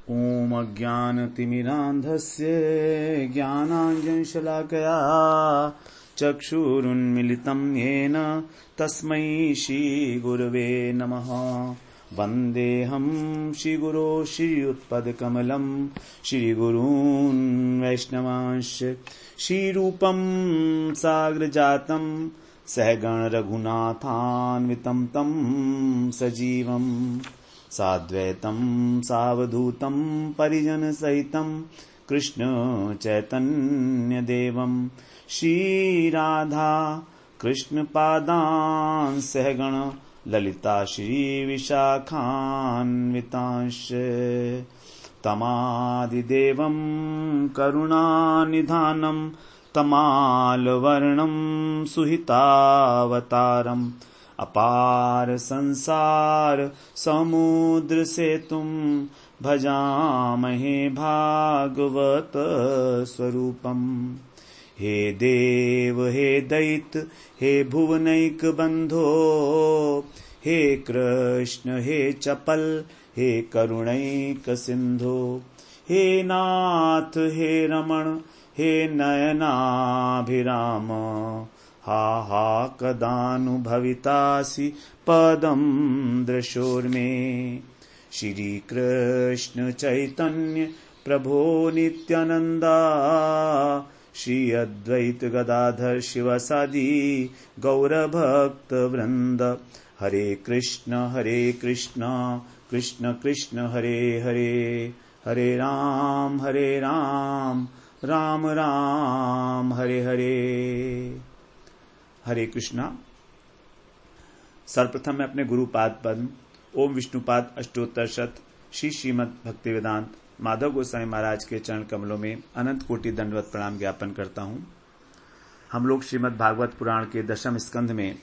ॐ अज्ञानतिमिरान्धस्य ज्ञानाञ्जनशलाकया चक्षुरुन्मिलितं येन तस्मै श्रीगुरवे नमः। वन्देऽहं श्रीगुरो श्रीयुत्पदकमलं श्रीगुरून् वैष्णवांश्च श्रीरूपं साग्रजातं सहगण रघुनाथान्वितं तं सजीवम् साद्वैतं सावधूतं परिजनसहितं कृष्ण चैतन्यदेवं श्रीराधा कृष्णपादान् सहगण ललिता श्रीविशाखान्वितांश्च तमादिदेवं करुणानिधानं तमालवर्णं सुहितावतारम् अपार संसार समुद्र सेतुं भजामहे भागवत स्वरूपम्। हे देव हे दैत हे भुवनैक बंधो हे कृष्ण हे चपल हे करुणैक सिंधो हे नाथ हे रमण हे नयनाभिराम हा हा कदानुभवितासि पदं दृशोर्मे। श्री कृष्ण चैतन्य प्रभो नित्यानंदा श्री अद्वैत गदाधर शिवसादि गौरभक्त वृंद। हरे कृष्ण कृष्ण कृष्ण हरे हरे हरे राम राम राम हरे हरे। हरे कृष्णा। सर्वप्रथम मैं अपने गुरुपाद पद्म ओम विष्णुपाद अष्टोत्तर शत श्री श्रीमद भक्तिवेदांत माधव गोसाई महाराज के चरण कमलों में अनंत कोटि दंडवत प्रणाम ज्ञापन करता हूं। हम लोग श्रीमद भागवत पुराण के दशम स्कंध में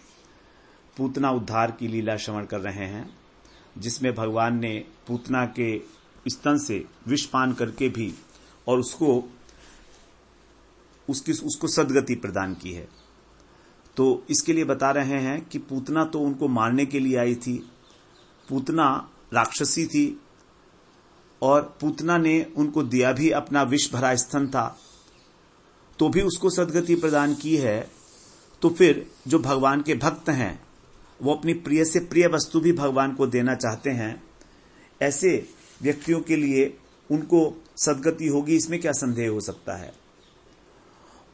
पूतना उद्धार की लीला श्रवण कर रहे हैं, जिसमें भगवान ने पूतना के स्तन से विष पान करके भी और उसको सद्गति प्रदान की है। तो इसके लिए बता रहे हैं कि पूतना तो उनको मारने के लिए आई थी, पूतना राक्षसी थी और पूतना ने उनको दिया भी अपना विष भरा स्तन था, तो भी उसको सद्गति प्रदान की है। तो फिर जो भगवान के भक्त हैं वो अपनी प्रिय से प्रिय वस्तु भी भगवान को देना चाहते हैं, ऐसे व्यक्तियों के लिए उनको सद्गति होगी, इसमें क्या संदेह हो सकता है।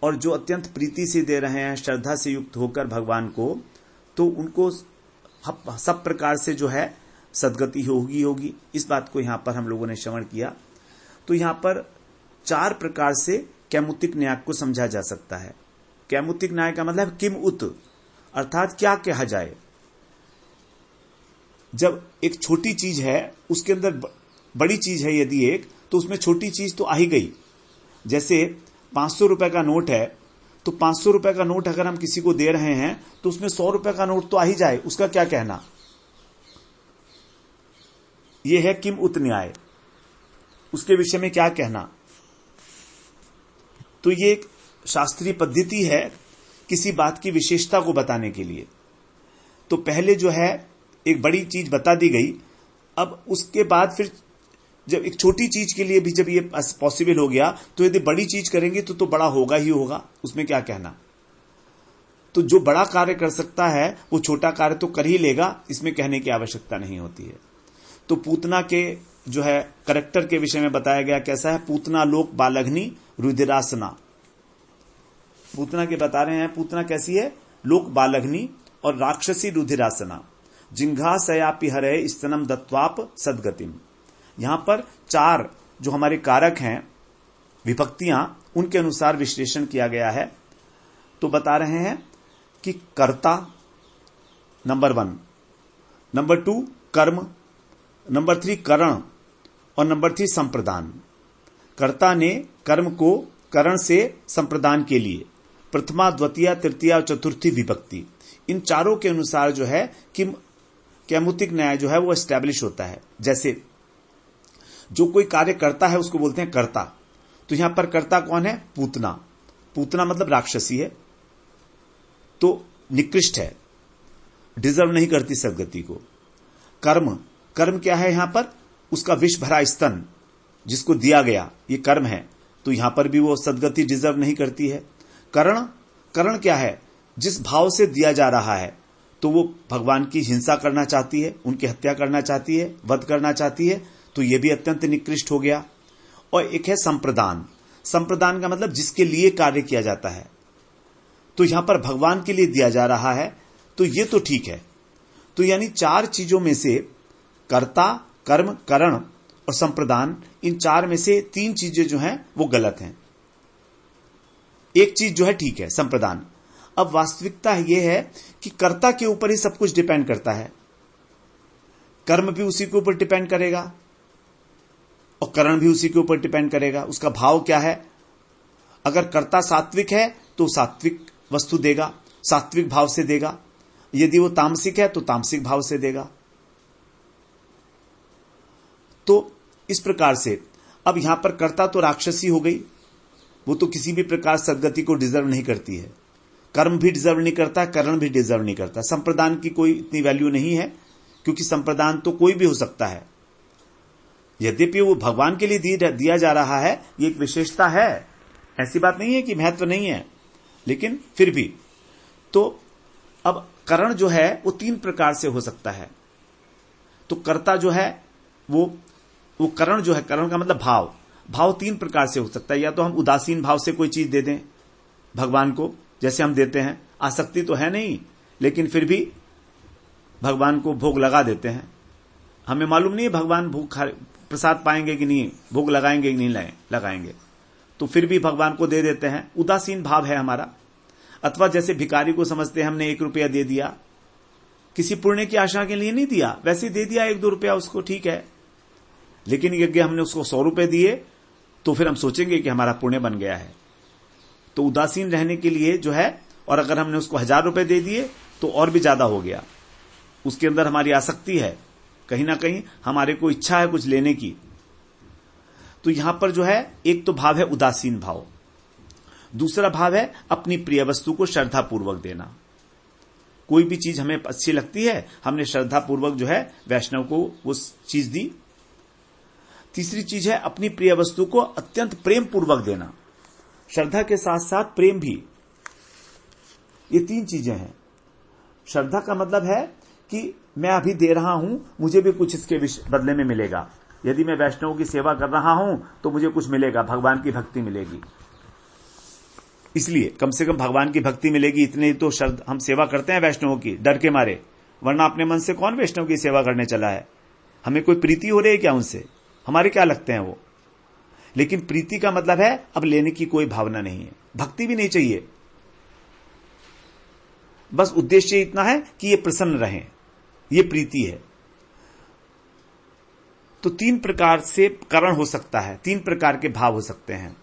और जो अत्यंत प्रीति से दे रहे हैं, श्रद्धा से युक्त होकर भगवान को, तो उनको सब प्रकार से जो है सद्गति होगी। इस बात को यहां पर हम लोगों ने श्रवण किया। तो यहां पर 4 प्रकार से कैमुतिक न्याय को समझा जा सकता है। कैमुतिक न्याय का मतलब किम उत, अर्थात क्या कहा जाए। जब एक छोटी चीज है उसके अंदर बड़ी चीज है यदि एक, तो उसमें छोटी चीज तो आ ही गई। जैसे 500 रुपए का नोट है, तो 500 रुपए का नोट अगर हम किसी को दे रहे हैं तो उसमें 100 रुपए का नोट तो आ ही जाए, उसका क्या कहना। यह है किम उत न्याय, उसके विषय में क्या कहना। तो ये एक शास्त्रीय पद्धति है किसी बात की विशेषता को बताने के लिए। तो पहले जो है एक बड़ी चीज बता दी गई, अब उसके बाद फिर जब एक छोटी चीज के लिए भी जब ये पॉसिबल हो गया, तो यदि बड़ी चीज करेंगे तो बड़ा होगा ही होगा, उसमें क्या कहना। तो जो बड़ा कार्य कर सकता है वो छोटा कार्य तो कर ही लेगा, इसमें कहने की आवश्यकता नहीं होती है। तो पूतना के जो है करैक्टर के विषय में बताया गया कैसा है। पूतना लोक बालघनी रुधिरासना, पूतना के बता रहे हैं पूतना कैसी है, लोक बालघनी और राक्षसी रुधिरासना। जिंघा सयापि हरे स्तनम दत्वाप सद्गतिम। यहां पर 4 जो हमारे कारक हैं विभक्तियां, उनके अनुसार विश्लेषण किया गया है। तो बता रहे हैं कि कर्ता नंबर 1, नंबर 2 कर्म, नंबर 3 करण और नंबर 3 संप्रदान। कर्ता ने कर्म को करण से संप्रदान के लिए प्रथमा द्वितीय तृतीय और चतुर्थी विभक्ति, इन चारों के अनुसार जो है कि कैमुतिक न्याय जो है वो एस्टैब्लिश होता है। जैसे जो कोई कार्य करता है उसको बोलते हैं कर्ता। तो यहां पर कर्ता कौन है, पूतना। पूतना मतलब राक्षसी है, तो निकृष्ट है, डिजर्व नहीं करती सदगति को। कर्म, कर्म क्या है यहां पर, उसका विष भरा स्तन, जिसको दिया गया ये कर्म है, तो यहां पर भी वो सदगति डिजर्व नहीं करती है। करण, करण क्या है? जिस भाव से दिया जा रहा है, तो वो भगवान की हिंसा करना चाहती है, उनकी हत्या करना चाहती है, वध करना चाहती है, तो ये भी अत्यंत निकृष्ट हो गया। और एक है संप्रदान। संप्रदान का मतलब जिसके लिए कार्य किया जाता है, तो यहां पर भगवान के लिए दिया जा रहा है, तो ये तो ठीक है। तो यानी चार चीजों में से कर्ता, कर्म, करण और संप्रदान, इन चार में से तीन चीजें जो हैं वो गलत हैं। एक चीज जो है ठीक है, संप्रदान। अब वास्तविकता यह है कि कर्ता के ऊपर ही सब कुछ डिपेंड करता है। कर्म भी उसी के ऊपर डिपेंड करेगा और करण भी उसी के ऊपर डिपेंड करेगा। उसका भाव क्या है? अगर कर्ता सात्विक है तो सात्विक वस्तु देगा, सात्विक भाव से देगा। यदि वो तामसिक है तो तामसिक भाव से देगा। तो इस प्रकार से अब यहां पर कर्ता तो राक्षसी हो गई, वो तो किसी भी प्रकार सदगति को डिजर्व नहीं करती है। कर्म भी डिजर्व नहीं करता, करण भी डिजर्व नहीं करता। संप्रदान की कोई इतनी वैल्यू नहीं है, क्योंकि संप्रदान तो कोई भी हो सकता है। यद्यपि वो भगवान के लिए दिया जा रहा है, ये एक विशेषता है, ऐसी बात नहीं है कि महत्व नहीं है, लेकिन फिर भी। तो अब करण जो है वो तीन प्रकार से हो सकता है। तो कर्ता जो है वो करण जो है, करण का मतलब भाव, भाव तीन प्रकार से हो सकता है। या तो हम उदासीन भाव से कोई चीज दे दें भगवान को, जैसे हम देते हैं, आसक्ति तो है नहीं, लेकिन फिर भी भगवान को भोग लगा देते हैं। हमें मालूम नहीं है भगवान भोग प्रसाद पाएंगे कि नहीं, भोग लगाएंगे कि नहीं लगाएंगे, तो फिर भी भगवान को दे देते हैं। उदासीन भाव है हमारा। अथवा जैसे भिखारी को समझते हैं, हमने 1 रुपया दे दिया, किसी पुण्य की आशा के लिए नहीं दिया, वैसे दे दिया 1-2 रुपया उसको, ठीक है। लेकिन यज्ञ हमने उसको 100 रुपए दिए, तो फिर हम सोचेंगे कि हमारा पुण्य बन गया है। तो उदासीन रहने के लिए जो है, और अगर हमने उसको 1000 रुपए दे दिए तो और भी ज्यादा हो गया। उसके अंदर हमारी आसक्ति है, कहीं ना कहीं हमारे को इच्छा है कुछ लेने की। तो यहां पर जो है एक तो भाव है उदासीन भाव, दूसरा भाव है अपनी प्रिय वस्तु को श्रद्धापूर्वक देना। कोई भी चीज हमें अच्छी लगती है, हमने श्रद्धापूर्वक जो है वैष्णव को उस चीज दी। तीसरी चीज है अपनी प्रिय वस्तु को अत्यंत प्रेम पूर्वक देना, श्रद्धा के साथ साथ प्रेम भी। ये तीन चीजें हैं। श्रद्धा का मतलब है कि मैं अभी दे रहा हूं, मुझे भी कुछ इसके बदले में मिलेगा। यदि मैं वैष्णव की सेवा कर रहा हूं तो मुझे कुछ मिलेगा, भगवान की भक्ति मिलेगी। इसलिए कम से कम भगवान की भक्ति मिलेगी, इतने तो हम सेवा करते हैं वैष्णवों की डर के मारे, वरना अपने मन से कौन वैष्णव की सेवा करने चला है? हमें कोई प्रीति हो रही है क्या उनसे? हमारे क्या लगते हैं वो? लेकिन प्रीति का मतलब है अब लेने की कोई भावना नहीं है, भक्ति भी नहीं चाहिए, बस उद्देश्य इतना है कि ये प्रसन्न रहें, ये प्रीति है। तो 3 प्रकार से करण हो सकता है, 3 प्रकार के भाव हो सकते हैं।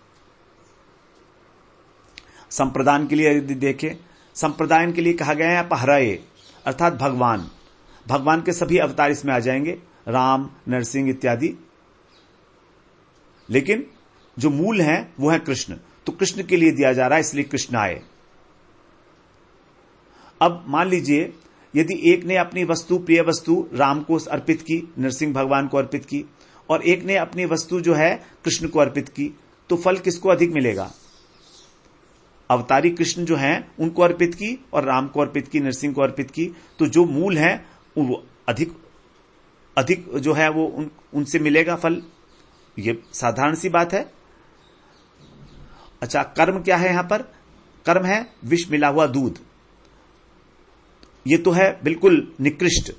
संप्रदान के लिए यदि देखें, संप्रदान के लिए कहा गया है अपहरये, अर्थात भगवान, भगवान के सभी अवतार इसमें आ जाएंगे, राम, नरसिंह इत्यादि। लेकिन जो मूल है वो है कृष्ण, तो कृष्ण के लिए दिया जा रहा है, इसलिए कृष्ण आए। अब मान लीजिए यदि एक ने अपनी वस्तु, प्रिय वस्तु राम को अर्पित की, नरसिंह भगवान को अर्पित की, और एक ने अपनी वस्तु जो है कृष्ण को अर्पित की, तो फल किसको अधिक मिलेगा? अवतारी कृष्ण जो हैं उनको अर्पित की और राम को अर्पित की, नरसिंह को अर्पित की, तो जो मूल है वो अधिक जो है वो उनसे मिलेगा फल। ये साधारण सी बात है। अच्छा, कर्म क्या है यहां पर? कर्म है विष मिला हुआ दूध। ये तो है बिल्कुल निकृष्ट,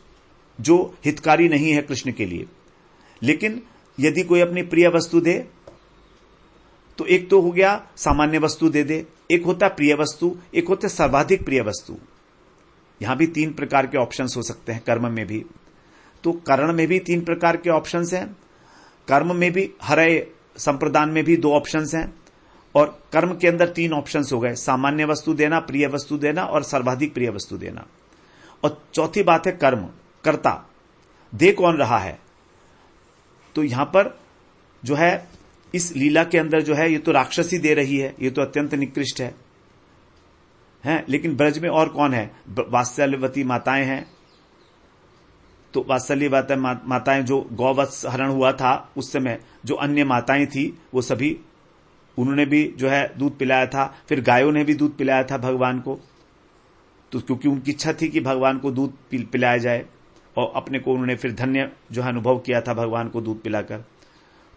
जो हितकारी नहीं है कृष्ण के लिए। लेकिन यदि कोई अपनी प्रिय वस्तु दे, तो एक तो हो गया सामान्य वस्तु दे दे, एक होता है प्रिय वस्तु, एक होता है सर्वाधिक प्रिय वस्तु। यहां भी 3 प्रकार के ऑप्शंस हो सकते हैं कर्म में भी। तो करण में भी 3 प्रकार के ऑप्शंस हैं, कर्म में भी, हरय संप्रदान में भी 2 ऑप्शंस हैं, और कर्म के अंदर 3 ऑप्शंस हो गए, सामान्य वस्तु देना, प्रिय वस्तु देना और सर्वाधिक प्रिय वस्तु देना। और चौथी बात है कर्म, कर्ता, दे कौन रहा है? तो यहां पर जो है इस लीला के अंदर जो है ये तो राक्षसी दे रही है, ये तो अत्यंत निकृष्ट है। लेकिन ब्रज में और कौन है? वात्सल्यवती माताएं हैं, तो वात्सल्य माताएं, जो गौवत्स हरण हुआ था उस समय जो अन्य माताएं थी वो सभी, उन्होंने भी जो है दूध पिलाया था। फिर गायों ने भी दूध पिलाया था भगवान को, तो क्योंकि उनकी इच्छा थी कि भगवान को दूध पिलाया जाए, और अपने को उन्होंने फिर धन्य जो है अनुभव किया था भगवान को दूध पिलाकर।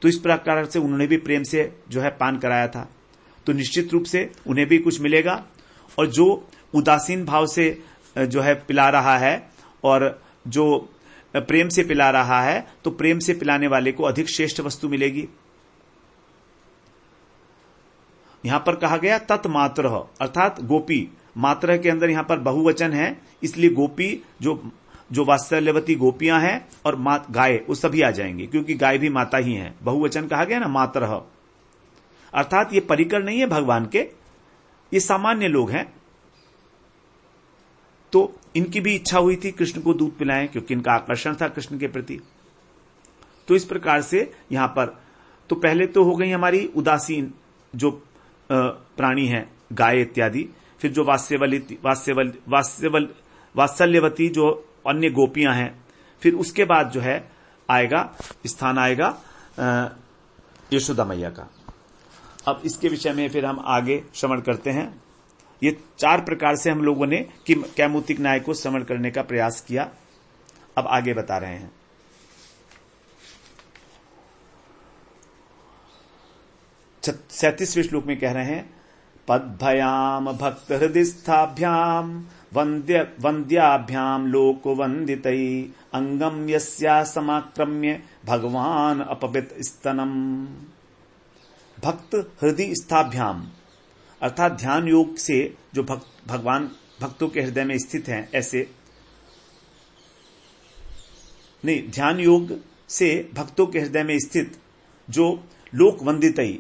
तो इस प्रकार से उन्होंने भी प्रेम से जो है पान कराया था। तो निश्चित रूप से उन्हें भी कुछ मिलेगा। और जो उदासीन भाव से जो है पिला रहा है और जो प्रेम से पिला रहा है, तो प्रेम से पिलाने वाले को अधिक श्रेष्ठ वस्तु मिलेगी। यहां पर कहा गया तत्मात्र, अर्थात गोपी। मात्र के अंदर यहां पर बहुवचन है, इसलिए गोपी जो वात्सल्यवती गोपियां हैं और गाय, वो सभी आ जाएंगे, क्योंकि गाय भी माता ही है। बहुवचन कहा गया ना, मात्र, अर्थात ये परिकर नहीं है भगवान के, ये सामान्य लोग हैं। तो इनकी भी इच्छा हुई थी कृष्ण को दूध पिलाएं, क्योंकि इनका आकर्षण था कृष्ण के प्रति। तो इस प्रकार से यहां पर तो पहले तो हो गई हमारी उदासीन जो प्राणी हैं, गाय इत्यादि। फिर जो वात्सल्यवती जो अन्य गोपियां हैं, फिर उसके बाद जो है स्थान आएगा यशोदा मैया का। अब इसके विषय में फिर हम आगे श्रवण करते हैं। ये 4 प्रकार से हम लोगों ने कैमुतिक न्याय को श्रवण करने का प्रयास किया। अब आगे बता रहे हैं। 37वें श्लोक में कह रहे हैं, पद्भयाम भक्त हृदयस्थाभ्याम वंद्याभ्याम लोक वंदितई अंगम यस्या समाक्रम्य भगवान अपवित स्तनम। भक्त हृदय स्थाभ्याम, अर्थात ध्यान योग से जो भगवान भक्तों के हृदय में स्थित हैं, ऐसे नहीं, ध्यान योग से भक्तों के हृदय में स्थित जो लोक वंदितई,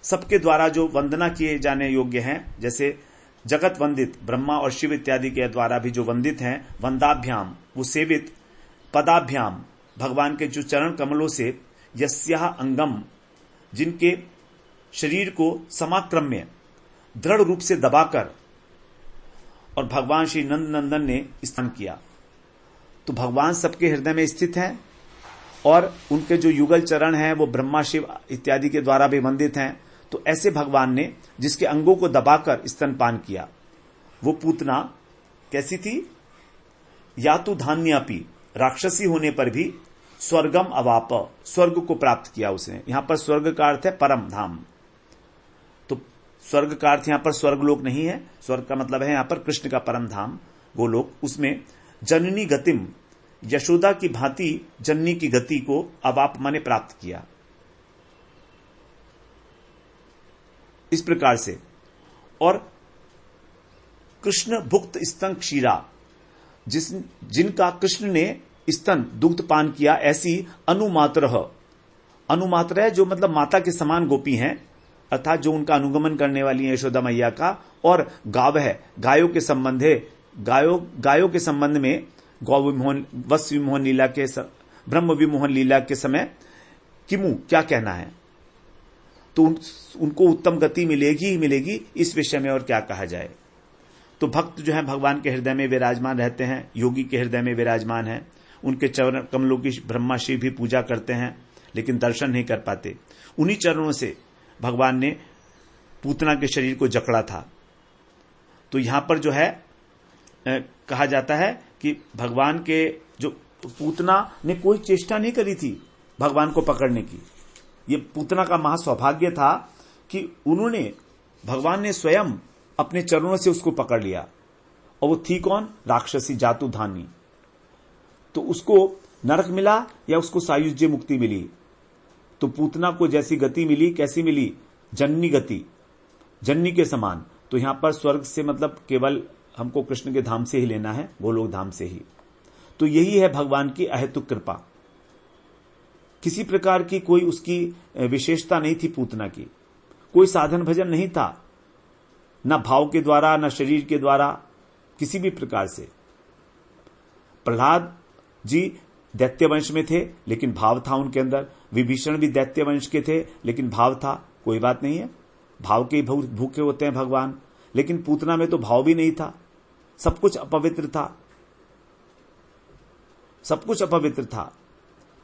सबके द्वारा जो वंदना किए जाने योग्य हैं, जैसे जगत वंदित ब्रह्मा और शिव इत्यादि के द्वारा भी जो वंदित हैं, वंदाभ्याम वो सेवित, पदाभ्याम भगवान के जो चरण कमलों से, यस्याह अंगम जिनके शरीर को समाक्रम्य दृढ़ रूप से दबाकर और भगवान श्री नंद नंदन ने स्थान किया। तो भगवान सबके हृदय में स्थित हैं और उनके जो युगल चरण हैं वो ब्रह्मा शिव इत्यादि के द्वारा भी वंदित हैं। तो ऐसे भगवान ने जिसके अंगों को दबाकर स्तनपान किया, वो पूतना कैसी थी? या तो धान्यापी, राक्षसी होने पर भी स्वर्गम अवाप, स्वर्ग को प्राप्त किया उसने। यहां पर स्वर्ग का अर्थ है परम धाम। तो स्वर्ग का अर्थ यहां पर स्वर्गलोक नहीं है, स्वर्ग का मतलब है यहां पर कृष्ण का परम धाम गोलोक। उसमें जननी गतिम, यशोदा की भांति जननी की गति को अवाप माने प्राप्त किया। इस प्रकार से, और कृष्ण भुक्त स्तन क्षीरा, जिनका कृष्ण ने स्तन दुग्ध पान किया, ऐसी अनुमात्र, अनुमात्र है जो मतलब माता के समान गोपी हैं, अर्थात जो उनका अनुगमन करने वाली है यशोदा मैया का। और गाव है, गायों के संबंध है, गायों के संबंध में गौ विमोहन, वत्स विमोहन लीला के, ब्रह्म विमोहन लीला के समय किमु क्या कहना है, तो उनको उत्तम गति मिलेगी ही मिलेगी, इस विषय में और क्या कहा जाए। तो भक्त जो है भगवान के हृदय में विराजमान रहते हैं, योगी के हृदय में विराजमान है, उनके चरण कमलों की ब्रह्मा शिव भी पूजा करते हैं, लेकिन दर्शन नहीं कर पाते। उन्हीं चरणों से भगवान ने पूतना के शरीर को जकड़ा था। तो यहां पर जो है कहा जाता है कि भगवान के जो पूतना ने कोई चेष्टा नहीं करी थी भगवान को पकड़ने की। ये पूतना का महासौभाग्य था कि भगवान ने स्वयं अपने चरणों से उसको पकड़ लिया। और वो थी कौन? राक्षसी जातु धानी। तो उसको नरक मिला या उसको सायुज्य मुक्ति मिली? तो पूतना को जैसी गति मिली, कैसी मिली? जननी गति, जननी के समान। तो यहां पर स्वर्ग से मतलब केवल हमको कृष्ण के धाम से ही लेना है, गोलोक धाम से ही। तो यही है भगवान की अहेतुक कृपा। किसी प्रकार की कोई उसकी विशेषता नहीं थी पूतना की, कोई साधन भजन नहीं था, न भाव के द्वारा न शरीर के द्वारा, किसी भी प्रकार से। प्रहलाद जी दैत्य वंश में थे लेकिन भाव था उनके अंदर, विभीषण भी दैत्य वंश के थे लेकिन भाव था। कोई बात नहीं है, भाव के भूखे होते हैं भगवान, लेकिन पूतना में तो भाव भी नहीं था, सब कुछ अपवित्र था, सब कुछ अपवित्र था,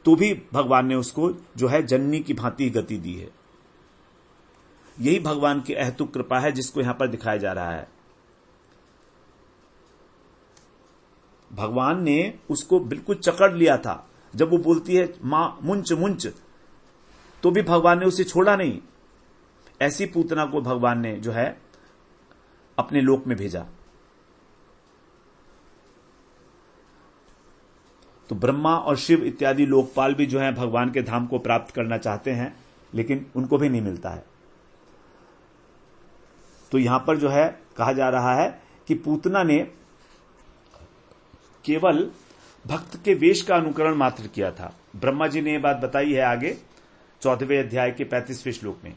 तो भी भगवान ने उसको जो है जननी की भांति गति दी है। यही भगवान की अहेतुक कृपा है जिसको यहां पर दिखाया जा रहा है। भगवान ने उसको बिल्कुल चकड़ लिया था। जब वो बोलती है मां मुंच मुंच, तो भी भगवान ने उसे छोड़ा नहीं। ऐसी पूतना को भगवान ने जो है अपने लोक में भेजा। तो ब्रह्मा और शिव इत्यादि लोकपाल भी जो है भगवान के धाम को प्राप्त करना चाहते हैं, लेकिन उनको भी नहीं मिलता है। तो यहां पर जो है कहा जा रहा है कि पूतना ने केवल भक्त के वेश का अनुकरण मात्र किया था। ब्रह्मा जी ने यह बात बताई है आगे 14वें अध्याय के 35वें श्लोक में।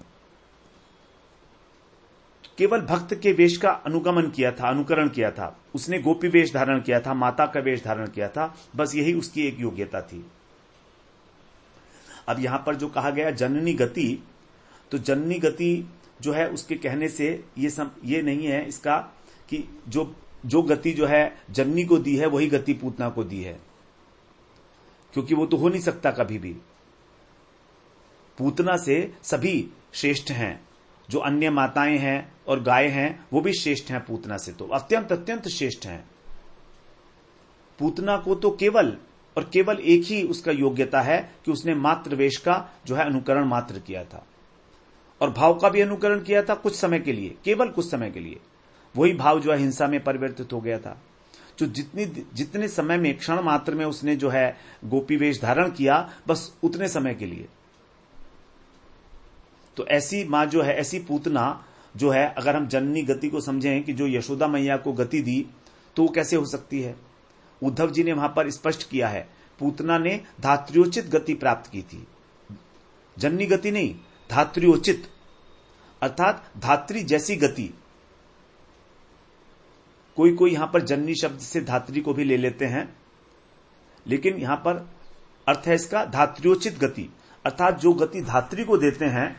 केवल भक्त के वेश का अनुगमन किया था, अनुकरण किया था। उसने गोपी वेश धारण किया था, माता का वेश धारण किया था, बस यही उसकी एक योग्यता थी। अब यहां पर जो कहा गया जननी गति, तो जननी गति जो है उसके कहने से ये नहीं है इसका कि जो गति जो है जननी को दी है वही गति पूतना को दी है, क्योंकि वो तो हो नहीं सकता कभी भी। पूतना से सभी श्रेष्ठ हैं, जो अन्य माताएं हैं और गाय हैं वो भी श्रेष्ठ हैं पूतना से, तो अत्यंत अत्यंत श्रेष्ठ हैं। पूतना को तो केवल और केवल एक ही उसका योग्यता है कि उसने मात्र वेश का जो है अनुकरण मात्र किया था, और भाव का भी अनुकरण किया था कुछ समय के लिए, केवल कुछ समय के लिए। वही भाव जो है हिंसा में परिवर्तित हो गया था। जो जितने समय में, क्षण मात्र में उसने जो है गोपी वेश धारण किया, बस उतने समय के लिए। तो ऐसी मां जो है, ऐसी पूतना जो है, अगर हम जननी गति को समझें कि जो यशोदा मैया को गति दी, तो वो कैसे हो सकती है? उद्धव जी ने वहां पर स्पष्ट किया है, पूतना ने धात्र्योचित गति प्राप्त की थी, जननी गति नहीं, धात्र्योचित, अर्थात धात्री जैसी गति। कोई यहां पर जननी शब्द से धात्री को भी ले लेते हैं, लेकिन यहां पर अर्थ है इसका धात्र्योचित गति, अर्थात जो गति धात्री को देते हैं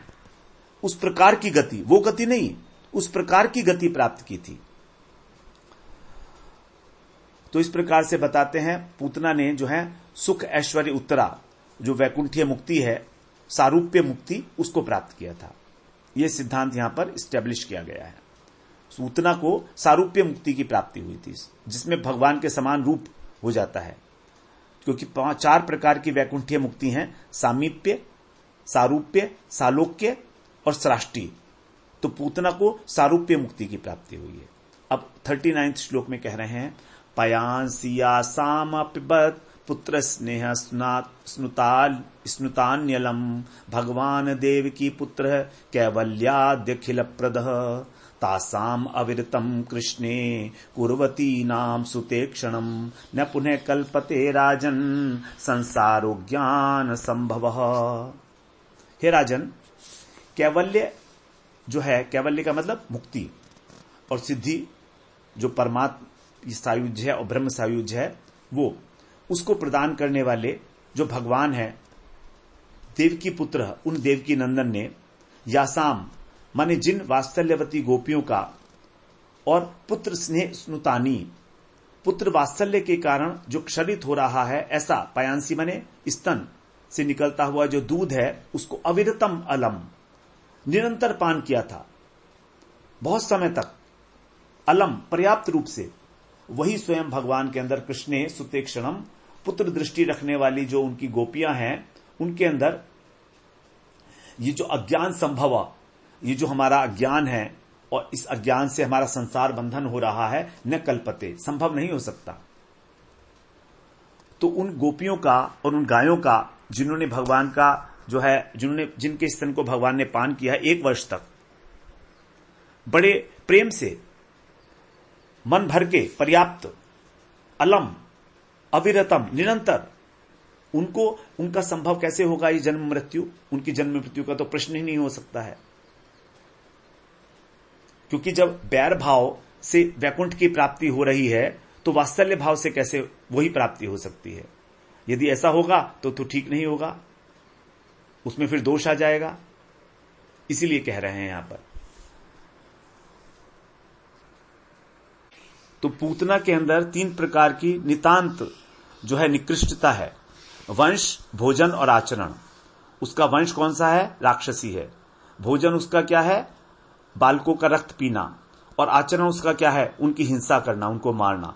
उस प्रकार की गति, वो गति नहीं, उस प्रकार की गति प्राप्त की थी। तो इस प्रकार से बताते हैं पूतना ने जो है सुख ऐश्वर्य उत्तरा, जो वैकुंठीय मुक्ति है, सारूप्य मुक्ति, उसको प्राप्त किया था। यह सिद्धांत यहां पर स्टैब्लिश किया गया है। पूतना को सारूप्य मुक्ति की प्राप्ति हुई थी, जिसमें भगवान के समान रूप हो जाता है, क्योंकि 4 प्रकार की वैकुंठीय मुक्ति हैं, सामीप्य, सारूप्य, सालोक्य और सृष्टि। तो पूतना को सारूप्य मुक्ति की प्राप्ति हुई है। अब 39वें श्लोक में कह रहे हैं, पयांसिया साम पिबत पुत्र स्नेह स्नुतान्यलम भगवान देव की पुत्र कैवल्याद्यखिल प्रदः तासाम अविरतम कृष्णे कुर्वती नाम सुते क्षणम न पुनः कल्पते राजन संसारो ज्ञान संभव। हे राजन, कैवल्य जो है, कैवल्य का मतलब मुक्ति और सिद्धि, जो परमात्मा सायुज्य है और ब्रह्म सायुज्य है, वो उसको प्रदान करने वाले जो भगवान है, देव की पुत्र, उन देव की नंदन ने यासाम माने जिन वात्सल्यवती गोपियों का और पुत्र स्नेह स्नुतानी, पुत्र वात्सल्य के कारण जो क्षरित हो रहा है, ऐसा पयांसी माने स्तन से निकलता हुआ जो दूध है, उसको अविरतम अलम, निरंतर पान किया था, बहुत समय तक, अलम पर्याप्त रूप से। वही स्वयं भगवान के अंदर कृष्णे सुते क्षणम, पुत्र दृष्टि रखने वाली जो उनकी गोपियां हैं, उनके अंदर ये जो अज्ञान संभव, ये जो हमारा अज्ञान है और इस अज्ञान से हमारा संसार बंधन हो रहा है, न कल्पते, संभव नहीं हो सकता। तो उन गोपियों का और उन गायों का जिन्होंने भगवान का जो है, जिनके स्तन को भगवान ने पान किया है 1 वर्ष तक, बड़े प्रेम से, मन भर के, पर्याप्त, अलम, अविरतम, निरंतर, उनको उनका संभव कैसे होगा ये जन्म मृत्यु? उनकी जन्म मृत्यु का तो प्रश्न ही नहीं हो सकता है, क्योंकि जब बैर भाव से वैकुंठ की प्राप्ति हो रही है, तो वात्सल्य भाव से कैसे वही प्राप्ति हो सकती है? यदि ऐसा होगा तो ठीक नहीं होगा, उसमें फिर दोष आ जाएगा। इसीलिए कह रहे हैं यहां पर। तो पूतना के अंदर 3 प्रकार की नितांत जो है निकृष्टता है। वंश, भोजन और आचरण। उसका वंश कौन सा है? राक्षसी है। भोजन उसका क्या है? बालकों का रक्त पीना। और आचरण उसका क्या है? उनकी हिंसा करना, उनको मारना।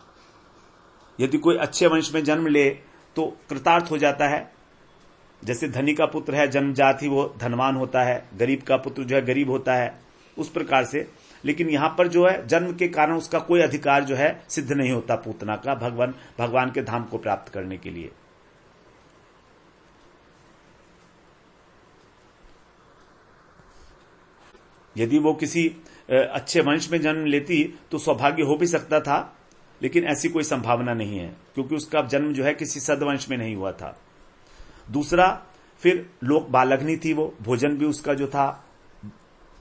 यदि कोई अच्छे वंश में जन्म ले तो कृतार्थ हो जाता है। जैसे धनी का पुत्र है, जन्मजात ही वो धनवान होता है, गरीब का पुत्र जो है गरीब होता है, उस प्रकार से। लेकिन यहां पर जो है जन्म के कारण उसका कोई अधिकार जो है सिद्ध नहीं होता पूतना का भगवान के धाम को प्राप्त करने के लिए। यदि वो किसी अच्छे वंश में जन्म लेती तो सौभाग्य हो भी सकता था, लेकिन ऐसी कोई संभावना नहीं है, क्योंकि उसका जन्म जो है किसी सदवंश में नहीं हुआ था। दूसरा, फिर लोक बालग्नि थी वो, भोजन भी उसका जो था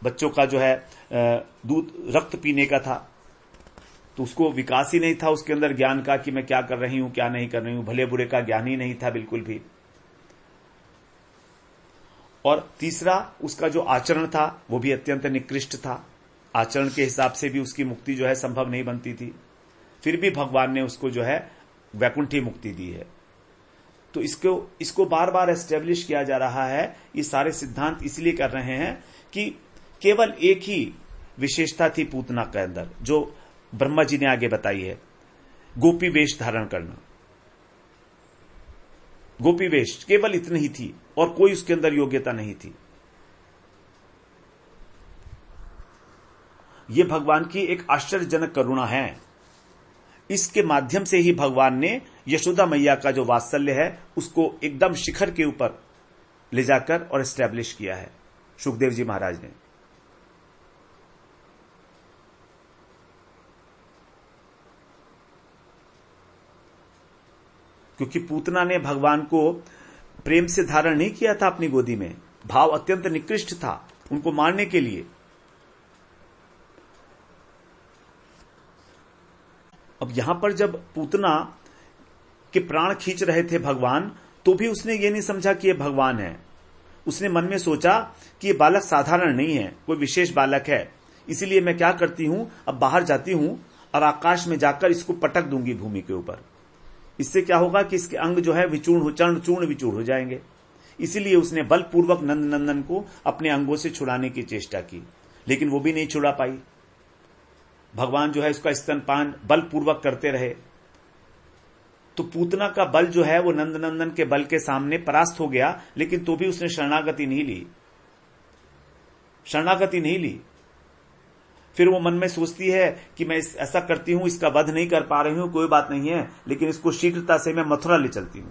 बच्चों का जो है दूध रक्त पीने का था, तो उसको विकास ही नहीं था उसके अंदर ज्ञान का कि मैं क्या कर रही हूं क्या नहीं कर रही हूं, भले बुरे का ज्ञान ही नहीं था बिल्कुल भी। और तीसरा, उसका जो आचरण था वो भी अत्यंत निकृष्ट था। आचरण के हिसाब से भी उसकी मुक्ति जो है संभव नहीं बनती थी। फिर भी भगवान ने उसको जो है वैकुंठी मुक्ति दी है। तो इसको बार बार एस्टेब्लिश किया जा रहा है। ये सारे सिद्धांत इसलिए कर रहे हैं कि केवल एक ही विशेषता थी पूतना के अंदर, जो ब्रह्मा जी ने आगे बताई है, गोपी वेश धारण करना। गोपी वेश केवल इतनी ही थी और कोई उसके अंदर योग्यता नहीं थी। यह भगवान की एक आश्चर्यजनक करुणा है। इसके माध्यम से ही भगवान ने यशोदा मैया का जो वात्सल्य है उसको एकदम शिखर के ऊपर ले जाकर और एस्टैब्लिश किया है सुखदेव जी महाराज ने। क्योंकि पूतना ने भगवान को प्रेम से धारण नहीं किया था अपनी गोदी में, भाव अत्यंत निकृष्ट था उनको मारने के लिए। अब यहां पर जब पूतना के प्राण खींच रहे थे भगवान, तो भी उसने ये नहीं समझा कि ये भगवान है। उसने मन में सोचा कि ये बालक साधारण नहीं है, कोई विशेष बालक है, इसीलिए मैं क्या करती हूं, अब बाहर जाती हूं और आकाश में जाकर इसको पटक दूंगी भूमि के ऊपर। इससे क्या होगा कि इसके अंग जो है चूर्ण विचूर्ण हो जाएंगे। इसीलिए उसने बलपूर्वक नंद नंदन को अपने अंगों से छुड़ाने की चेष्टा की, लेकिन वो भी नहीं छुड़ा पाई। भगवान जो है उसका स्तनपान बलपूर्वक करते रहे। तो पूतना का बल जो है वो नंद नंदन के बल के सामने परास्त हो गया, लेकिन तो भी उसने शरणागति नहीं ली। फिर वो मन में सोचती है कि मैं ऐसा करती हूं, इसका वध नहीं कर पा रही हूं, कोई बात नहीं है, लेकिन इसको शीघ्रता से मैं मथुरा ले चलती हूं,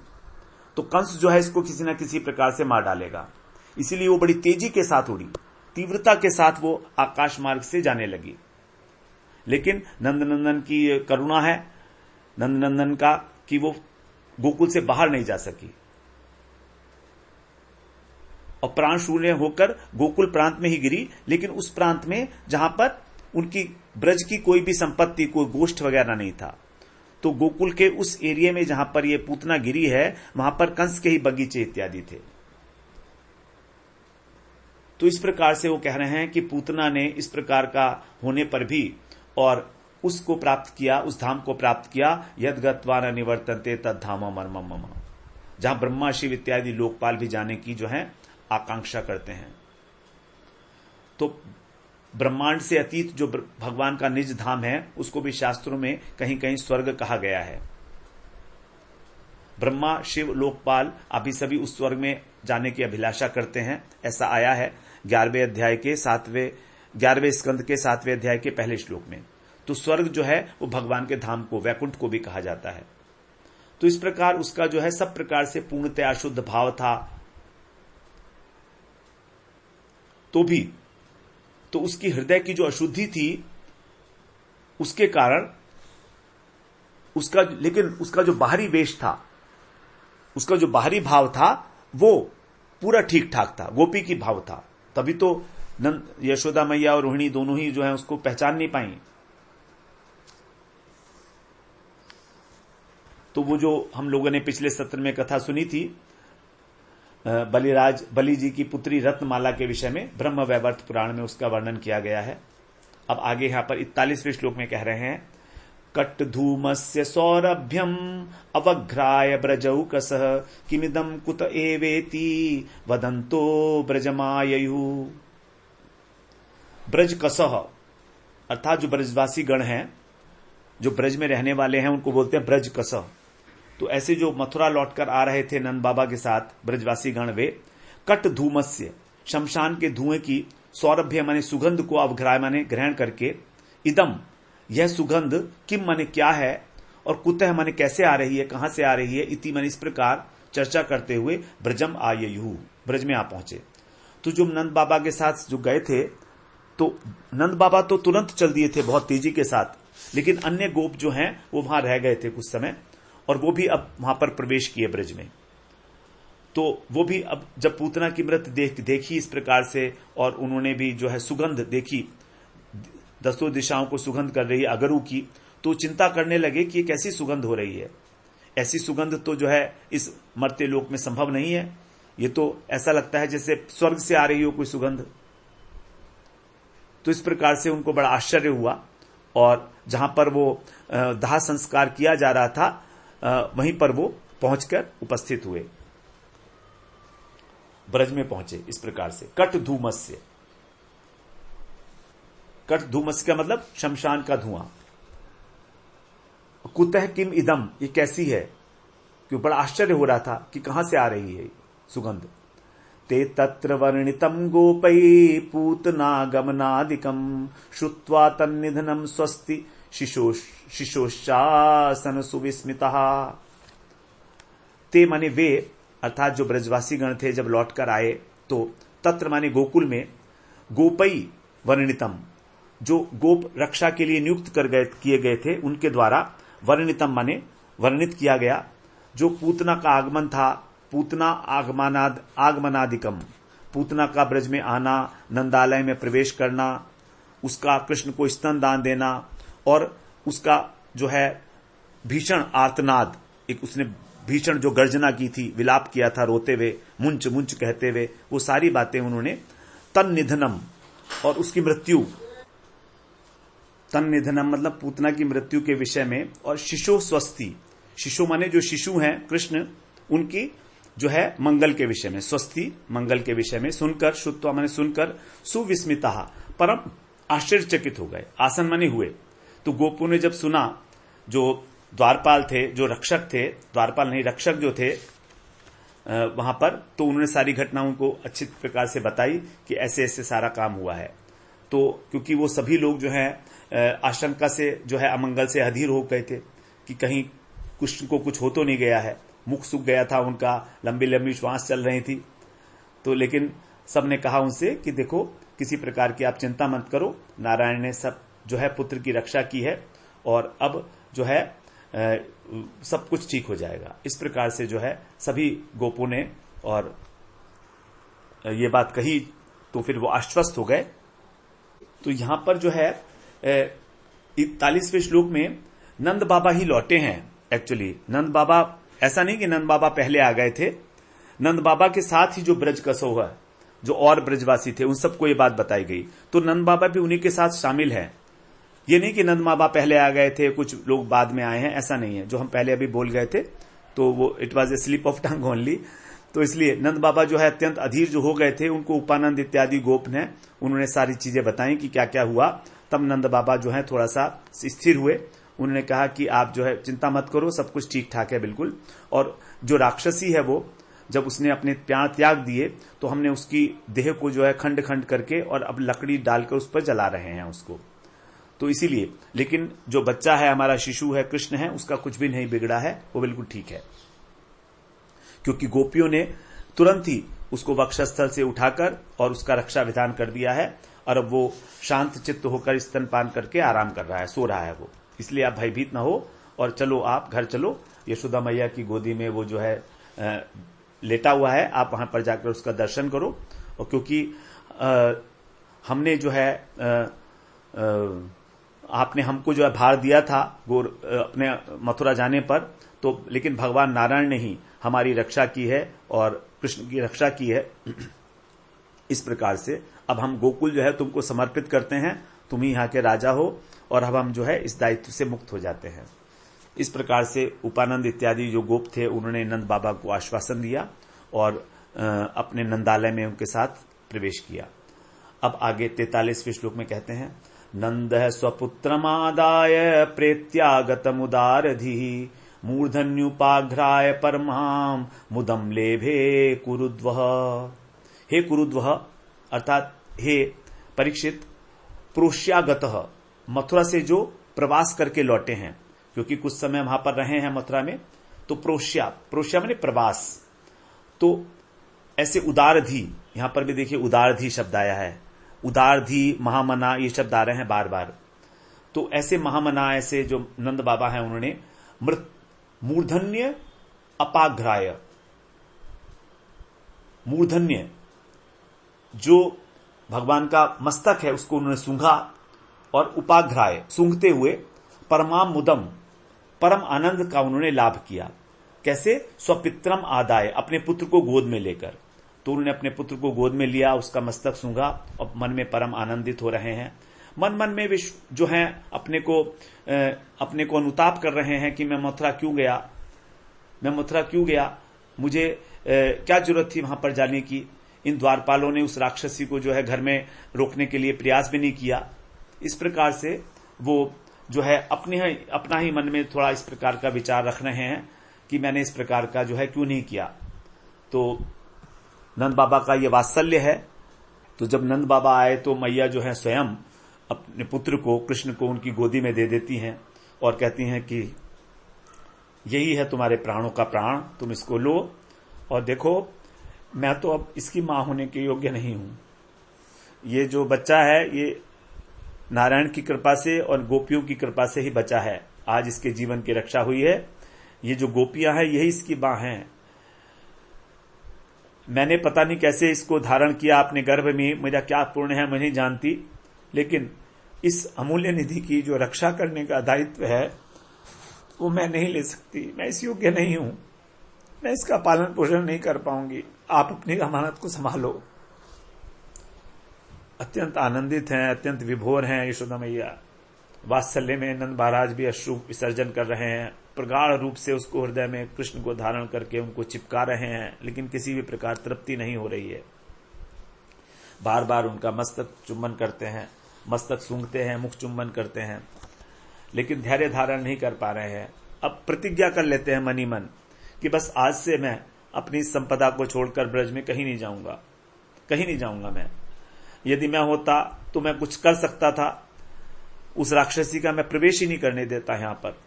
तो कंस जो है इसको किसी न किसी प्रकार से मार डालेगा। इसीलिए वो बड़ी तेजी के साथ उड़ी, तीव्रता के साथ वो आकाश मार्ग से जाने लगी। लेकिन नंदनंदन की करुणा है नंदनंदन का कि वो गोकुल से बाहर नहीं जा सकी और प्राण शून्य होकर गोकुल प्रांत में ही गिरी। लेकिन उस प्रांत में जहां पर उनकी ब्रज की कोई भी संपत्ति, कोई गोष्ठ वगैरह नहीं था, तो गोकुल के उस एरिया में जहां पर ये पूतना गिरी है वहां पर कंस के ही बगीचे इत्यादि थे। तो इस प्रकार से वो कह रहे हैं कि पूतना ने इस प्रकार का होने पर भी और उसको प्राप्त किया, उस धाम को प्राप्त किया, यद्गत्वा न निवर्तन्ते तद्धाम मर्मम मम, जहां ब्रह्मा शिव इत्यादि लोकपाल भी जाने की जो है आकांक्षा करते हैं। तो ब्रह्मांड से अतीत जो भगवान का निज धाम है उसको भी शास्त्रों में कहीं कहीं स्वर्ग कहा गया है। ब्रह्मा शिव लोकपाल अभी सभी उस स्वर्ग में जाने की अभिलाषा करते हैं, ऐसा आया है 11वें स्कंद के 7वें अध्याय के पहले श्लोक में। तो स्वर्ग जो है वो भगवान के धाम को, वैकुंठ को भी कहा जाता है। तो इस प्रकार उसका जो है सब प्रकार से पूर्णतया शुद्ध भाव था। तो उसकी हृदय की जो अशुद्धि थी उसके कारण लेकिन उसका जो बाहरी वेश था, उसका जो बाहरी भाव था वो पूरा ठीक ठाक था, गोपी की भाव था। तभी तो यशोदा मैया और रोहिणी दोनों ही जो है उसको पहचान नहीं पाई। तो वो जो हम लोगों ने पिछले सत्र में कथा सुनी थी बलि जी की पुत्री रत्नमाला के विषय में, ब्रह्म वैवर्त पुराण में उसका वर्णन किया गया है। अब आगे यहां पर 41वें श्लोक में कह रहे हैं, कट् धूमस्य सौरभ्यम अवघ्राय ब्रजौकसः किमिदं कुत एवेति वदन्तो ब्रजमाययु। ब्रजकसः अर्थात जो ब्रजवासी गण हैं, जो ब्रज में रहने वाले हैं, उनको बोलते हैं ब्रजकसः। तो ऐसे जो मथुरा लौटकर आ रहे थे नंद बाबा के साथ ब्रजवासी गण, वे कट धूमस्य शमशान के धुएं की, सौरभ्य माने सुगंध को, अवघ्राय माने ग्रहण करके, इदम यह सुगंध, किम माने क्या है, और कुतः माने कैसे आ रही है, कहां से आ रही है, इति माने इस प्रकार चर्चा करते हुए ब्रजम आययु ब्रज में आ पहुंचे। तो जो नंद बाबा के साथ जो गए थे, तो नंद बाबा तो तुरंत चल दिए थे बहुत तेजी के साथ, लेकिन अन्य गोप जो हैं वो वहां रह गए थे कुछ समय, और वो भी अब वहां पर प्रवेश किए ब्रज में। तो वो भी अब जब पूतना की मृत देखी इस प्रकार से, और उन्होंने भी जो है सुगंध देखी, दसों दिशाओं को सुगंध कर रही है अगरू की, तो चिंता करने लगे कि ये कैसी सुगंध हो रही है। ऐसी सुगंध तो जो है इस मरते लोक में संभव नहीं है, ये तो ऐसा लगता है जैसे स्वर्ग से आ रही हो कोई सुगंध। तो इस प्रकार से उनको बड़ा आश्चर्य हुआ, और जहां पर वो दाह संस्कार किया जा रहा था वहीं पर वो पहुंचकर उपस्थित हुए, ब्रज में पहुंचे। इस प्रकार से कट धूमस्य, कट धूमस्य का मतलब शमशान का धुआं। कुतः किम इदम, ये कैसी है, क्यों बड़ा आश्चर्य हो रहा था कि कहां से आ रही है सुगंध। ते तत्र वर्णितम गोपै पूतनागमनादिकम श्रुत्वा तन्निधनम स्वस्ति शिशोशासन सुविस्मितः। ते माने वे, अर्थात जो ब्रजवासी गण थे जब लौटकर आए, तो तत्र माने गोकुल में, गोपई वर्णितम जो गोप रक्षा के लिए नियुक्त किए गए थे उनके द्वारा, वर्णितम माने वर्णित किया गया, जो पूतना का आगमन था, पूतना आगमनादिकम, पूतना का ब्रज में आना, नंदालय में प्रवेश करना, उसका कृष्ण को स्तनदान देना, और उसका जो है भीषण आर्तनाद, एक उसने भीषण जो गर्जना की थी, विलाप किया था रोते हुए, मुंच मुंच कहते हुए, वो सारी बातें उन्होंने, तन निधनम और उसकी मृत्यु, तन निधनम मतलब पूतना की मृत्यु के विषय में, और शिशो स्वस्ति, शिशु माने जो शिशु हैं कृष्ण, उनकी जो है मंगल के विषय में, स्वस्ति मंगल के विषय में सुनकर, श्रुत्वा माने सुनकर, सुविस्मिता परम आश्चर्यचकित हो गए, आसन माने हुए। तो गोपों ने जब सुना, जो द्वारपाल थे, जो रक्षक थे, द्वारपाल नहीं रक्षक जो थे वहां पर, तो उन्होंने सारी घटनाओं को अच्छी प्रकार से बताई कि ऐसे ऐसे सारा काम हुआ है। तो क्योंकि वो सभी लोग जो है आशंका से जो है अमंगल से अधीर हो गए थे कि कहीं कृष्ण को कुछ हो तो नहीं गया है, मुख सूख गया था उनका, लंबी लंबी श्वास चल रही थी। तो लेकिन सबने कहा उनसे कि देखो किसी प्रकार की आप चिंता मत करो, नारायण ने सब जो है पुत्र की रक्षा की है, और अब जो है सब कुछ ठीक हो जाएगा। इस प्रकार से जो है सभी गोपों ने और ये बात कही, तो फिर वो आश्वस्त हो गए। तो यहां पर जो है 41वें श्लोक में नंद बाबा ही लौटे हैं। एक्चुअली नंद बाबा, ऐसा नहीं कि नंद बाबा पहले आ गए थे, नंद बाबा के साथ ही जो ब्रज कसो है, जो और ब्रजवासी थे, उन सबको ये बात बताई गई। तो नंद बाबा भी उन्हीं के साथ शामिल हैं। ये नहीं कि नंद बाबा पहले आ गए थे, कुछ लोग बाद में आए हैं, ऐसा नहीं है। जो हम पहले अभी बोल गए थे, तो वो it was a slip of tongue only. तो इसलिए नंद बाबा जो है अत्यंत अधीर जो हो गए थे, उनको उपानंद इत्यादि गोप ने, उन्होंने सारी चीजें बताई कि क्या क्या हुआ। तब नंद बाबा जो है थोड़ा सा स्थिर हुए। उन्होंने कहा कि आप जो है चिंता मत करो, सब कुछ ठीक ठाक है बिल्कुल। और जो राक्षसी है वो, जब उसने अपने प्राण त्याग दिए, तो हमने उसकी देह को जो है खंड खंड करके और अब लकड़ी डालकर उस पर जला रहे हैं उसको। तो इसीलिए, लेकिन जो बच्चा है हमारा, शिशु है, कृष्ण है, उसका कुछ भी नहीं बिगड़ा है, वो बिल्कुल ठीक है। क्योंकि गोपियों ने तुरंत ही उसको वक्षस्थल से उठाकर और उसका रक्षा विधान कर दिया है, और अब वो शांत चित्त होकर स्तनपान करके आराम कर रहा है, सो रहा है वो। इसलिए आप भयभीत ना हो, और चलो आप घर चलो, यशोदा मैया की गोदी में वो जो है लेटा हुआ है, आप वहां पर जाकर उसका दर्शन करो। और क्योंकि हमने जो है आपने हमको जो है भार दिया था अपने मथुरा जाने पर, तो लेकिन भगवान नारायण ने ही हमारी रक्षा की है और कृष्ण की रक्षा की है। इस प्रकार से अब हम गोकुल जो है तुमको समर्पित करते हैं, तुम ही यहाँ के राजा हो, और अब हम जो है इस दायित्व से मुक्त हो जाते हैं। इस प्रकार से उपानंद इत्यादि जो गोप थे उन्होंने नंद बाबा को आश्वासन दिया और अपने नंदालय में उनके साथ प्रवेश किया। अब आगे 43वें श्लोक में कहते हैं, नंद स्वपुत्रमादाय प्रेत्यागतमुदारधि मूर्धन्युपाघ्राय परमाम मुदम लेभे कुरुद्वः। हे कुरुद्वः अर्थात हे परीक्षित, प्रोष्यागतः मथुरा से जो प्रवास करके लौटे हैं, क्योंकि कुछ समय वहां पर रहे हैं मथुरा में, तो प्रोष्या माने प्रवास। तो ऐसे उदारधी, यहां पर भी देखिए उदारधी शब्द आया है, उदारधी महामना ये शब्द आ रहे हैं बार बार। तो ऐसे महामना, ऐसे जो नंद बाबा हैं, उन्होंने मूर्धन्य अपाघ्राय, मूर्धन्य जो भगवान का मस्तक है उसको उन्होंने सूंघा, और उपाघ्राय सूंघते हुए परमाम मुदम परम आनंद का उन्होंने लाभ किया। कैसे? स्वपित्रम आदाय, अपने पुत्र को गोद में लेकर। तो उन्होंने अपने पुत्र को गोद में लिया, उसका मस्तक सूंघा और मन में परम आनंदित हो रहे हैं। मन मन में जो है अपने को अनुताप कर रहे हैं कि मैं मथुरा क्यों गया, मुझे क्या जरूरत थी वहां पर जाने की। इन द्वारपालों ने उस राक्षसी को जो है घर में रोकने के लिए प्रयास भी नहीं किया। इस प्रकार से वो जो है अपना ही मन में थोड़ा इस प्रकार का विचार रख रहे हैं कि मैंने इस प्रकार का जो है क्यों नहीं किया। तो नंद बाबा का ये वात्सल्य है। तो जब नंद बाबा आए तो मैया जो है स्वयं अपने पुत्र को, कृष्ण को, उनकी गोदी में दे देती हैं और कहती हैं कि यही है तुम्हारे प्राणों का प्राण, तुम इसको लो। और देखो, मैं तो अब इसकी मां होने के योग्य नहीं हूं। ये जो बच्चा है ये नारायण की कृपा से और गोपियों की कृपा से ही बचा है। आज इसके जीवन की रक्षा हुई है। ये जो गोपियां हैं यही इसकी मां हैं। मैंने पता नहीं कैसे इसको धारण किया अपने गर्भ में, मेरा क्या पुण्य है मैं नहीं जानती, लेकिन इस अमूल्य निधि की जो रक्षा करने का दायित्व है वो मैं नहीं ले सकती। मैं इस योग्य नहीं हूं, मैं इसका पालन पोषण नहीं कर पाऊंगी। आप अपनी अमानत को संभालो। अत्यंत आनंदित हैं, अत्यंत विभोर हैं यशोदा मैया। वात्सल्य में नंद महाराज भी अश्रु विसर्जन कर रहे हैं। प्रगाढ़ रूप से उसको हृदय में कृष्ण को धारण करके उनको चिपका रहे हैं, लेकिन किसी भी प्रकार तृप्ति नहीं हो रही है। बार बार उनका मस्तक चुंबन करते हैं, मस्तक सूंघते हैं, मुख चुंबन करते हैं, लेकिन धैर्य धारण नहीं कर पा रहे हैं। अब प्रतिज्ञा कर लेते हैं मनी मन कि बस आज से मैं अपनी संपदा को छोड़कर ब्रज में कहीं नहीं जाऊंगा मैं। यदि मैं होता तो मैं कुछ कर सकता था, उस राक्षसी का मैं प्रवेश ही नहीं करने देता यहां पर।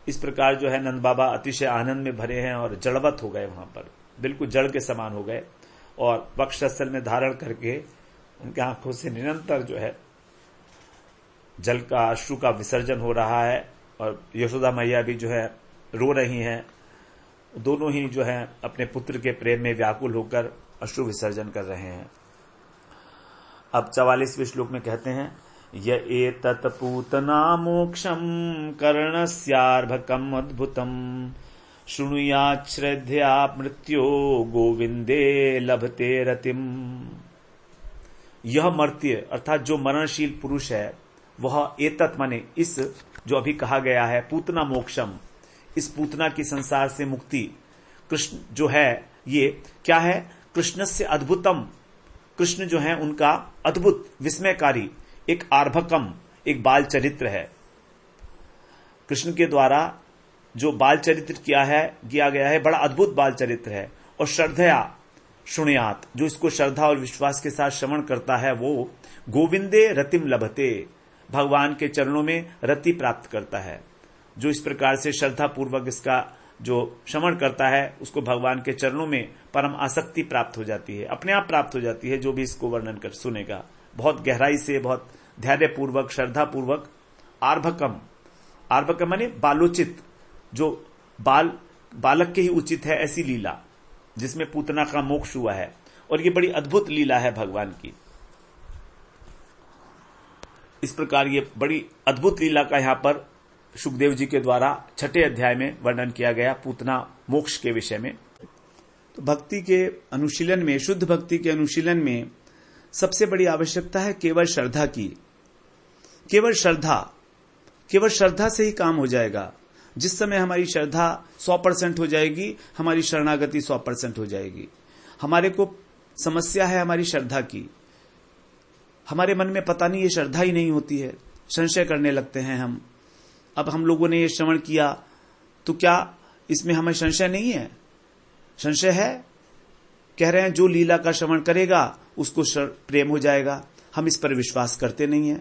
इस प्रकार जो है नंद बाबा अतिशय आनंद में भरे हैं और जड़वत हो गए, वहां पर बिल्कुल जड़ के समान हो गए। और वक्षस्थल में धारण करके उनके आंखों से निरंतर जो है जल का, अश्रु का विसर्जन हो रहा है। और यशोदा मैया भी जो है रो रही हैं। दोनों ही जो है अपने पुत्र के प्रेम में व्याकुल होकर अश्रु विसर्जन कर रहे हैं। अब 44वें श्लोक में कहते हैं, य एतत् पूतना मोक्षम कर्णस्यार्भकम अद्भुतम शृणुयात् श्रद्धया मृत्यो गोविंदे लभते रतिम। यह मर्त्य अर्थात जो मरणशील पुरुष है वह एतत् माने इस जो अभी कहा गया है पूतना मोक्षम, इस पूतना की संसार से मुक्ति, कृष्ण जो है ये क्या है? कृष्ण से अद्भुतम, कृष्ण जो है उनका अद्भुत विस्मयकारी एक आर्भकम, एक बाल चरित्र है। कृष्ण के द्वारा जो बाल चरित्र किया गया है बड़ा अद्भुत बाल चरित्र है। और श्रद्धया शुण्यात, जो इसको श्रद्धा और विश्वास के साथ श्रवण करता है वो गोविंदे रतिम लभते, भगवान के चरणों में रति प्राप्त करता है। जो इस प्रकार से श्रद्धा पूर्वक इसका जो श्रवण करता है उसको भगवान के चरणों में परम आसक्ति प्राप्त हो जाती है, अपने आप प्राप्त हो जाती है। जो भी इसको वर्णन कर सुनेगा बहुत गहराई से, बहुत धैर्य पूर्वक, श्रद्धा पूर्वक। आर्भकम, आर्भकम माने बालोचित, जो बालक के ही उचित है ऐसी लीला जिसमें पूतना का मोक्ष हुआ है। और ये बड़ी अद्भुत लीला है भगवान की। इस प्रकार ये बड़ी अद्भुत लीला का यहां पर सुखदेव जी के द्वारा 6ठे अध्याय में वर्णन किया गया पूतना मोक्ष के विषय में। तो भक्ति के अनुशीलन में, शुद्ध भक्ति के अनुशीलन में सबसे बड़ी आवश्यकता है केवल श्रद्धा की। केवल श्रद्धा से ही काम हो जाएगा। जिस समय हमारी श्रद्धा 100% हो जाएगी, हमारी शरणागति 100% हो जाएगी। हमारे को समस्या है हमारी श्रद्धा की। हमारे मन में पता नहीं ये श्रद्धा ही नहीं होती है, संशय करने लगते हैं हम। अब हम लोगों ने ये श्रवण किया तो क्या इसमें हमें संशय नहीं है? संशय है। कह रहे हैं जो लीला का श्रवण करेगा उसको प्रेम हो जाएगा। हम इस पर विश्वास करते नहीं है।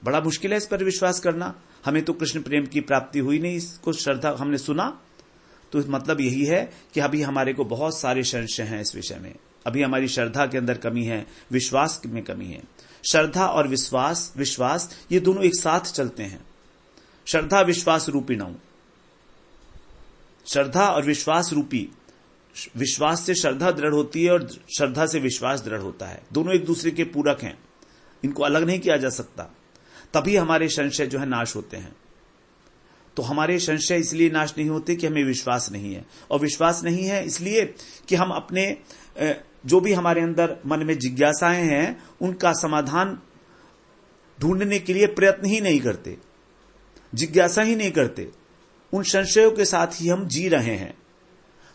बड़ा मुश्किल है इस पर विश्वास करना। हमें तो कृष्ण प्रेम की प्राप्ति हुई नहीं, इसको श्रद्धा हमने सुना। तो मतलब यही है कि अभी हमारे को बहुत सारे संशय हैं इस विषय में। अभी हमारी श्रद्धा के अंदर कमी है, विश्वास में कमी है। श्रद्धा और विश्वास ये दोनों एक साथ चलते हैं। श्रद्धा विश्वास रूपिणौ, श्रद्धा और विश्वास रूपी। विश्वास से श्रद्धा दृढ़ होती है और श्रद्धा से विश्वास दृढ़ होता है। दोनों एक दूसरे के पूरक हैं, इनको अलग नहीं किया जा सकता। तभी हमारे संशय जो है नाश होते हैं। तो हमारे संशय इसलिए नाश नहीं होते कि हमें विश्वास नहीं है, और विश्वास नहीं है इसलिए कि हम अपने जो भी हमारे अंदर मन में जिज्ञासाएं हैं उनका समाधान ढूंढने के लिए प्रयत्न ही नहीं करते, जिज्ञासा ही नहीं करते। उन संशयों के साथ ही हम जी रहे हैं।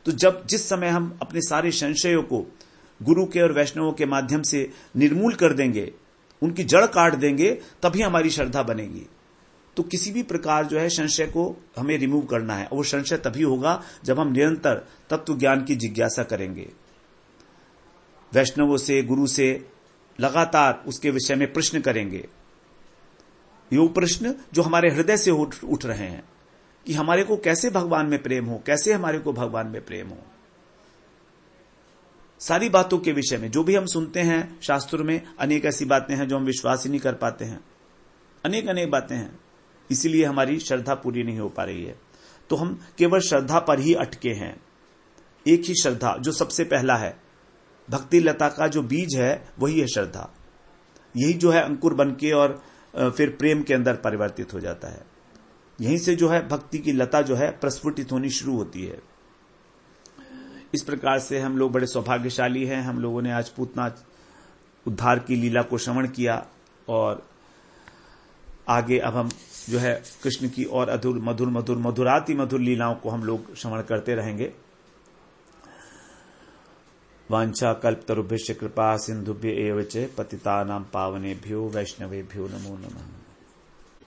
तो जिस समय हम अपने सारे संशयों को गुरु के और वैष्णवों के माध्यम से निर्मूल कर देंगे, उनकी जड़ काट देंगे, तभी हमारी श्रद्धा बनेगी। तो किसी भी प्रकार जो है संशय को हमें रिमूव करना है, और वो संशय तभी होगा जब हम निरंतर तत्व ज्ञान की जिज्ञासा करेंगे। वैष्णवों से, गुरु से लगातार उसके विषय में प्रश्न करेंगे। ये प्रश्न जो हमारे हृदय से उठ रहे हैं कि हमारे को कैसे भगवान में प्रेम हो, कैसे हमारे को भगवान में प्रेम हो। सारी बातों के विषय में जो भी हम सुनते हैं शास्त्रों में, अनेक ऐसी बातें हैं जो हम विश्वास ही नहीं कर पाते हैं। अनेक बातें हैं, इसीलिए हमारी श्रद्धा पूरी नहीं हो पा रही है। तो हम केवल श्रद्धा पर ही अटके हैं। एक ही श्रद्धा जो सबसे पहला है, भक्ति लता का जो बीज है वही है श्रद्धा। यही जो है अंकुर बनके और फिर प्रेम के अंदर परिवर्तित हो जाता है। यहीं से जो है भक्ति की लता जो है प्रस्फुटित होनी शुरू होती है। इस प्रकार से हम लोग बड़े सौभाग्यशाली हैं। हम लोगों ने आज पूतना उद्धार की लीला को श्रवण किया, और आगे अब हम जो है कृष्ण की और मधुराति मधुर लीलाओं को हम लोग श्रवण करते रहेंगे। वांछा कल्पतरुभ्यश्च कृपा सिंधुभ्य एव च पतितानां पावनेभ्यो वैष्णवेभ्यो नमो नमः।